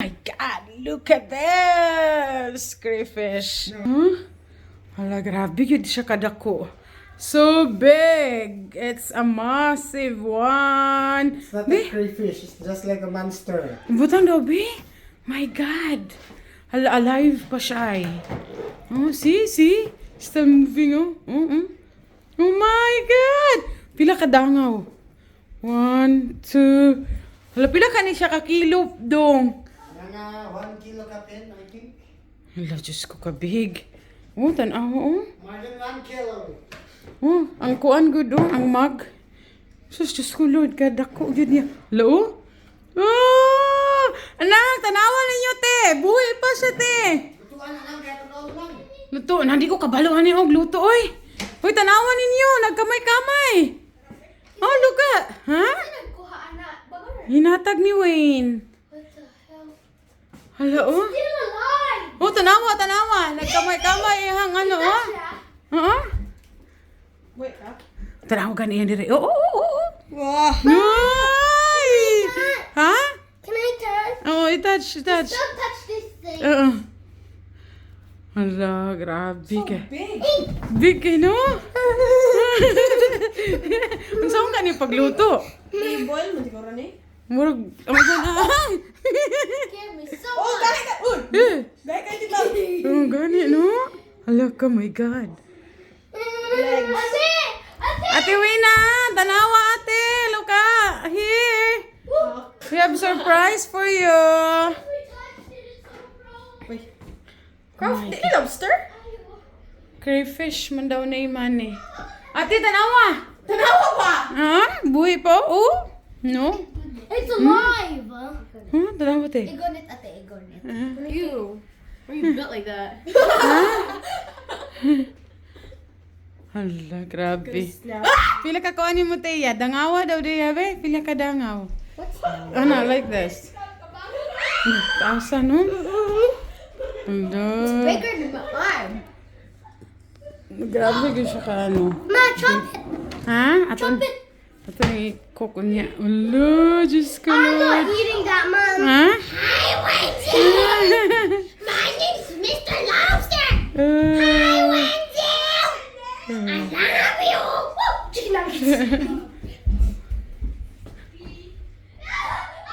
my God! Look at this! Crayfish. Huh? Hala, grabe yun siya kadako. So big! It's a massive one. It's not a crayfish. It's just like a monster. Butang daw, be? My God! Hala, alive pa siya eh. Oh, see? Still moving, oh. Oh my God! Pila ka dangaw? 1, 2... Hala, pila ka ni siya kakilo, dong? Mga 1 kilo kapin, I think. Hala, Diyos ko kabig. Oh, tanaw, oh. More than 1 kilo. Oh, ang kuan gud oh, ang mug. Sus, Diyos ko Lord, kadako yun niya. Hala, oh. Oh! Anak, tanawan ninyo, te. Buhay pa siya, te. Lutuan na lang, kaya tanaw lang. Luto, hindi ko kabalo ani og luto, oy. Hoy, tanawan ninyo, nagkamay-kamay. Oh, look at. Ha? Hinatag ni Wayne. What the hell? Hala, oh. Still alive! Oh, tanawa. Nagkamay-kamay hang ano, oh. Oo. Wait, ha? Tanawa gani yan dire. Oh. Wow. Ay! Ha? Can I touch? Oh, touch. Don't touch this thing. Hala, grabe ka. Big. Big eh, no? Ang saan ka niya pagluto? I-boil mo, siguro ni? Murag, oh my God, ay! Scared me so Oh, much. dahil ka! Uy! Eh, Dahil ka dito! oh, gani, no? Hala ka, my God. Ate Wina, tanawa ate, luka, here. We have surprise for you. Uy. Oh Di lobster? Crayfish man daw na iman eh. Ate, tanawa. Tanawa ba? Ha? Buhay pa? Oh? No? It's alive! Huh? Tanawa te. Igonit ate, igonit. Ew. Why are you built like that? Hala, grabe. Pila ka kuanin mo teya? Dangawa daw diya be? Pila ka dangaw? What's that? Ano, like this. Tasa, no? Hala. Bigger than my arm. Grabe ka siya ka ano. Ma, chop it! Ha? Chop it! Ato yung cook niya. Hala, Diyos ko I'm not Lord. eating that, Mom. Ha? Hi, Wendy! My name's Mr. Lobster! Hi, Wendy! I love you! Woo! Chicken nuggets!